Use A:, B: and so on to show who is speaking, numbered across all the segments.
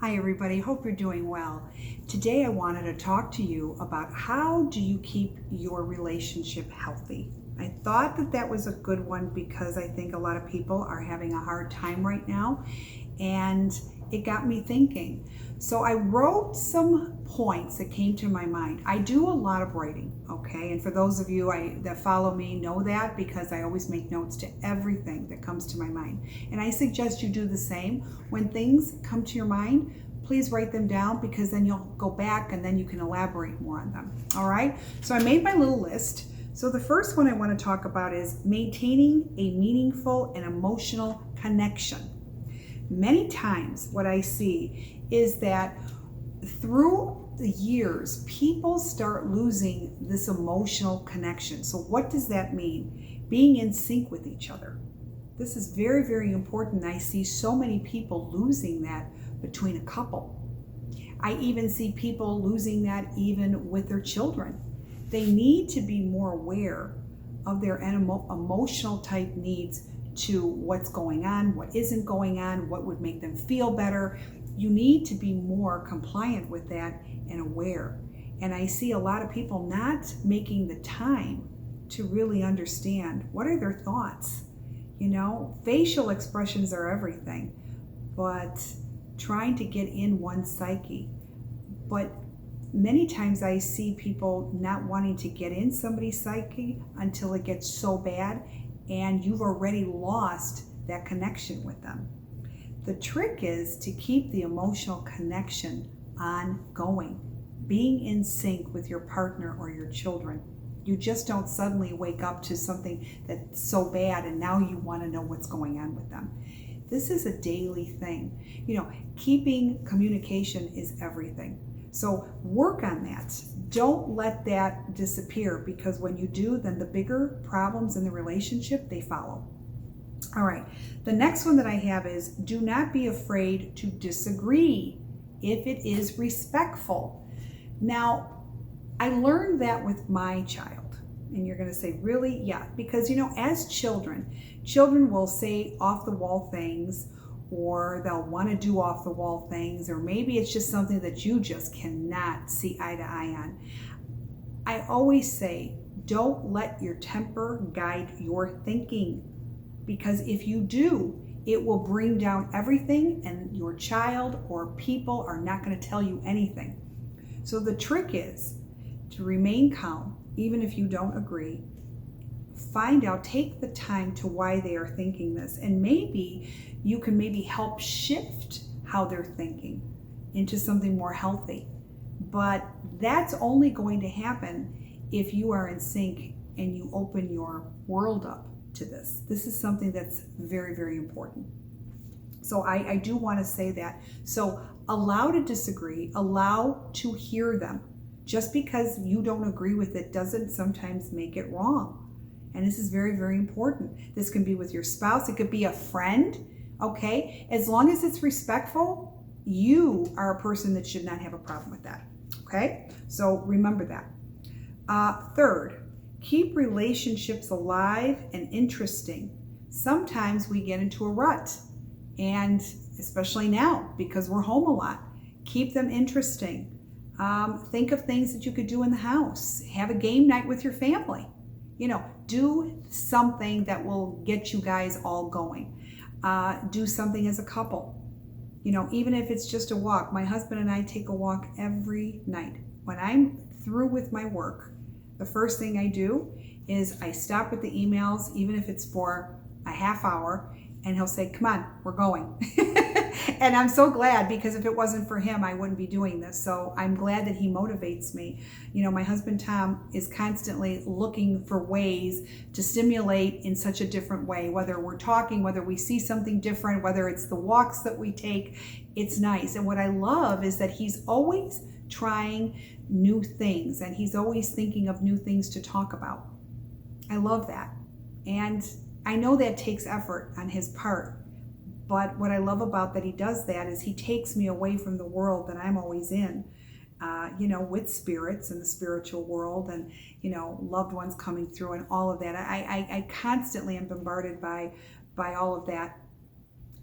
A: Hi everybody, hope you're doing well. Today I wanted to talk to you about how do you keep your relationship healthy. I thought that was a good one because I think a lot of people are having a hard time right now, and it got me thinking. So I wrote some points that came to my mind. I do a lot of writing, okay? And for those of you that follow me know that because I always make notes to everything that comes to my mind. And I suggest you do the same. When things come to your mind, please write them down because then you'll go back and then you can elaborate more on them. All right? So I made my little list. So the first one I want to talk about is maintaining a meaningful and emotional connection. Many times what I see is that through the years, people start losing this emotional connection. So what does that mean? Being in sync with each other. This is very, very important. I see so many people losing that between a couple. I even see people losing that even with their children. They need to be more aware of their emotional type needs to what's going on, what isn't going on, what would make them feel better. You need to be more compliant with that and aware. And I see a lot of people not making the time to really understand what are their thoughts. You know, facial expressions are everything, but trying to get in one's psyche. But many times I see people not wanting to get in somebody's psyche until it gets so bad and you've already lost that connection with them. The trick is to keep the emotional connection ongoing, being in sync with your partner or your children. You just don't suddenly wake up to something that's so bad and now you want to know what's going on with them. This is a daily thing. You know, keeping communication is everything. So work on that. Don't let that disappear because when you do, then the bigger problems in the relationship, they follow. All right. The next one that I have is do not be afraid to disagree if it is respectful. Now, I learned that with my child. And you're going to say, really? Yeah. Because, you know, as children will say off the wall things, or they'll want to do off the wall things, or maybe it's just something that you just cannot see eye to eye on. I always say, don't let your temper guide your thinking, because if you do, it will bring down everything and your child or people are not going to tell you anything. So the trick is to remain calm, even if you don't agree. Find out, take the time to why they are thinking this, and maybe you can help shift how they're thinking into something more healthy. But that's only going to happen if you are in sync and you open your world up to this. This is something that's very, very important. So I do want to say that. So allow to disagree, allow to hear them. Just because you don't agree with it doesn't sometimes make it wrong. And this is very, very important. This can be with your spouse. It could be a friend, okay? As long as it's respectful, you are a person that should not have a problem with that, okay? So remember that. Third, keep relationships alive and interesting. Sometimes we get into a rut, and especially now because we're home a lot. Keep them interesting. Think of things that you could do in the house. Have a game night with your family. You know, do something that will get you guys all going. Do something as a couple. You know, even if it's just a walk. My husband and I take a walk every night. When I'm through with my work, the first thing I do is I stop with the emails, even if it's for a half hour, and he'll say, come on, we're going. And I'm so glad, because if it wasn't for him, I wouldn't be doing this. So I'm glad that he motivates me. You know, my husband, Tom, is constantly looking for ways to stimulate in such a different way, whether we're talking, whether we see something different, whether it's the walks that we take. It's nice. And what I love is that he's always trying new things, and he's always thinking of new things to talk about. I love that. And I know that takes effort on his part. But what I love about that he does that is he takes me away from the world that I'm always in, you know, with spirits and the spiritual world and, you know, loved ones coming through and all of that. I constantly am bombarded by all of that.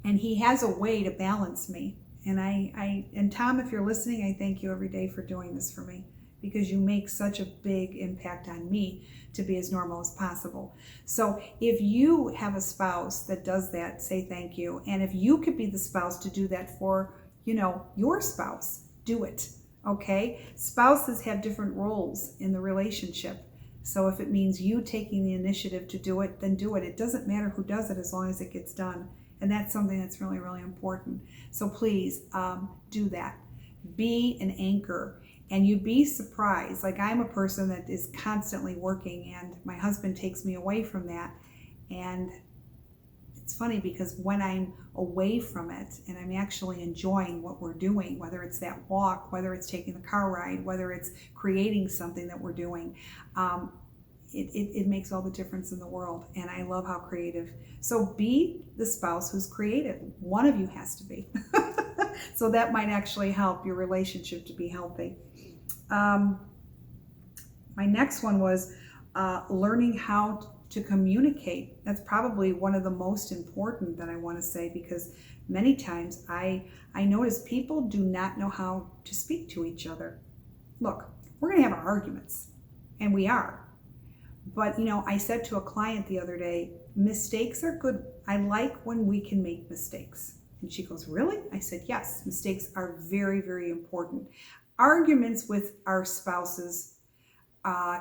A: And he has a way to balance me. And Tom, if you're listening, I thank you every day for doing this for me, because you make such a big impact on me to be as normal as possible. So if you have a spouse that does that, say thank you. And if you could be the spouse to do that for, your spouse, do it. Okay? Spouses have different roles in the relationship. So if it means you taking the initiative to do it, then do it. It doesn't matter who does it as long as it gets done. And that's something that's really, really important. So please do that. Be an anchor. And you'd be surprised. Like, I'm a person that is constantly working, and my husband takes me away from that. And it's funny because when I'm away from it and I'm actually enjoying what we're doing, whether it's that walk, whether it's taking the car ride, whether it's creating something that we're doing, it makes all the difference in the world. And I love how creative. So be the spouse who's creative. One of you has to be. So that might actually help your relationship to be healthy. My next one was learning how to communicate. That's probably one of the most important that I want to say, because many times I notice people do not know how to speak to each other. Look, we're going to have our arguments, and we are. But, I said to a client the other day, mistakes are good. I like when we can make mistakes. And she goes, really? I said, yes, mistakes are very, very important. Arguments with our spouses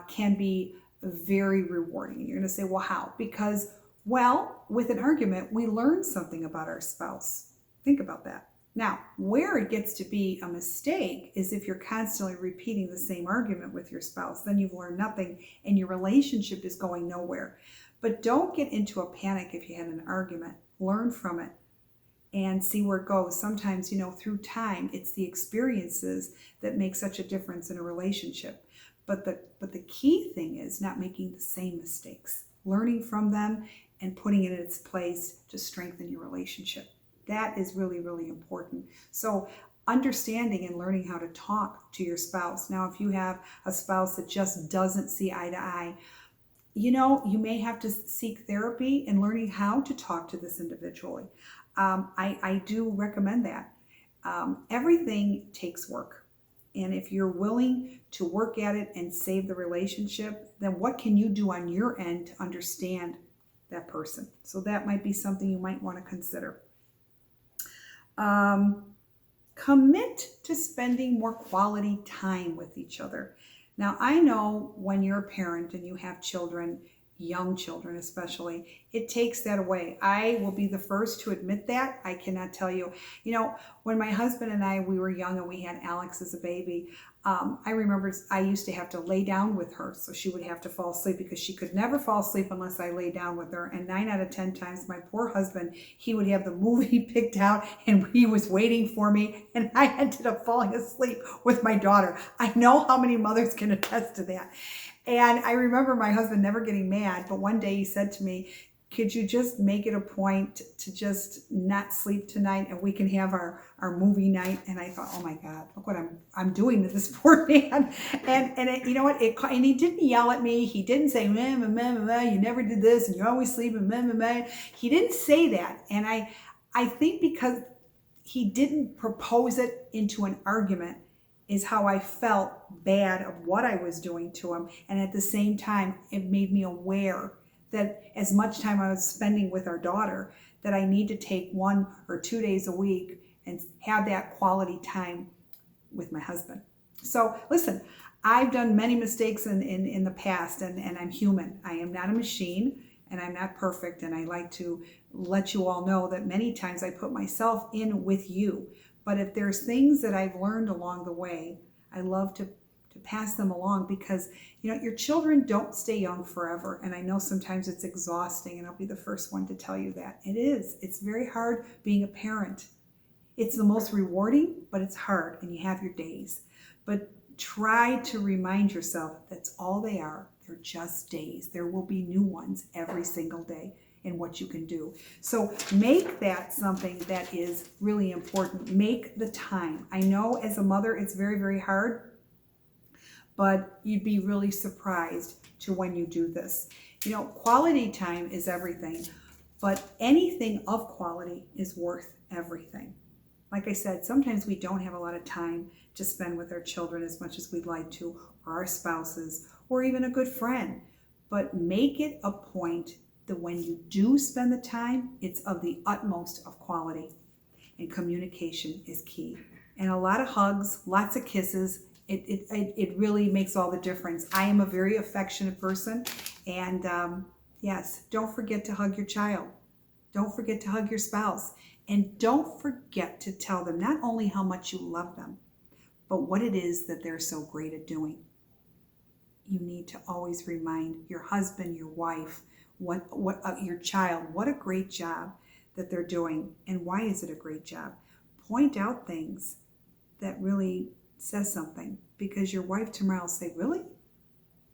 A: can be very rewarding. And you're going to say, well, how? Because, with an argument, we learn something about our spouse. Think about that. Now, where it gets to be a mistake is if you're constantly repeating the same argument with your spouse. Then you've learned nothing and your relationship is going nowhere. But don't get into a panic if you had an argument. Learn from it and see where it goes. Sometimes, through time, it's the experiences that make such a difference in a relationship. But the key thing is not making the same mistakes, learning from them and putting it in its place to strengthen your relationship. That is really, really important. So understanding and learning how to talk to your spouse. Now, if you have a spouse that just doesn't see eye to eye, you may have to seek therapy and learning how to talk to this individually. I do recommend that. Everything takes work. And if you're willing to work at it and save the relationship, then what can you do on your end to understand that person? So that might be something you might want to consider. Commit to spending more quality time with each other. Now, I know when you're a parent and you have children, young children especially, it takes that away. I will be the first to admit that. I cannot tell you. When my husband and we were young and we had Alex as a baby, I remember I used to have to lay down with her, so she would have to fall asleep because she could never fall asleep unless I lay down with her. And 9 out of 10 times, my poor husband, he would have the movie picked out and he was waiting for me, and I ended up falling asleep with my daughter. I know how many mothers can attest to that. And I remember my husband never getting mad, but one day he said to me, could you just make it a point to just not sleep tonight and we can have our movie night? And I thought, oh my God, look what I'm doing to this poor man. And you know what? And he didn't yell at me. He didn't say, meh, meh, meh, meh, you never did this and you're always sleeping, meh, meh, meh. He didn't say that. And I think because he didn't propose it into an argument is how I felt bad of what I was doing to him. And at the same time, it made me aware that as much time I was spending with our daughter, that I need to take 1 or 2 days a week and have that quality time with my husband. So listen, I've done many mistakes in the past, and I'm human. I am not a machine, and I'm not perfect. And I like to let you all know that many times I put myself in with you. But if there's things that I've learned along the way, I love to pass them along, because your children don't stay young forever. And I know sometimes it's exhausting, and I'll be the first one to tell you that. It is. It's very hard being a parent. It's the most rewarding, but it's hard, and you have your days. But try to remind yourself that's all they are. They're just days. There will be new ones every single day in what you can do. So make that something that is really important. Make the time. I know as a mother it's very, very hard, but you'd be really surprised to when you do this. Quality time is everything, but anything of quality is worth everything. Like I said, sometimes we don't have a lot of time to spend with our children as much as we'd like to, or our spouses, or even a good friend. But make it a point that when you do spend the time, it's of the utmost of quality. And communication is key. And a lot of hugs, lots of kisses, it really makes all the difference. I am a very affectionate person, and yes, don't forget to hug your child. Don't forget to hug your spouse. And don't forget to tell them not only how much you love them, but what it is that they're so great at doing. You need to always remind your husband, your wife, your child, what a great job that they're doing, and why is it a great job. Point out things that really says something, because your wife tomorrow will say, really?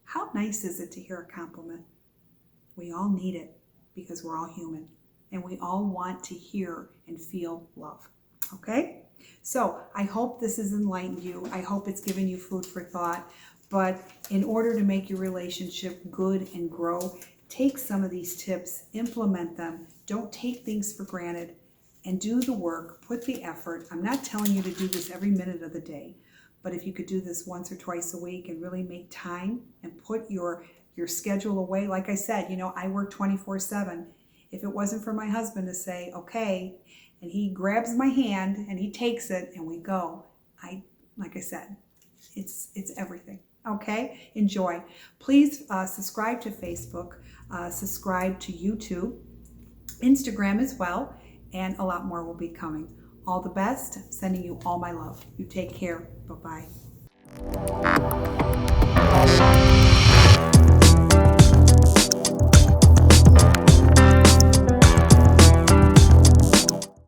A: How nice is it to hear a compliment? We all need it, because we're all human, and we all want to hear and feel love. Okay? So I hope this has enlightened you. I hope it's given you food for thought. But in order to make your relationship good and grow, take some of these tips, implement them. Don't take things for granted, and do the work, put the effort. I'm not telling you to do this every minute of the day, but if you could do this once or twice a week and really make time and put your schedule away. Like I said, I work 24/7. If it wasn't for my husband to say, okay, and he grabs my hand and he takes it and we go, like I said, it's everything. Okay, enjoy. Please subscribe to Facebook, subscribe to YouTube, Instagram as well, and a lot more will be coming. All the best. Sending you all my love. You take care. Bye-bye.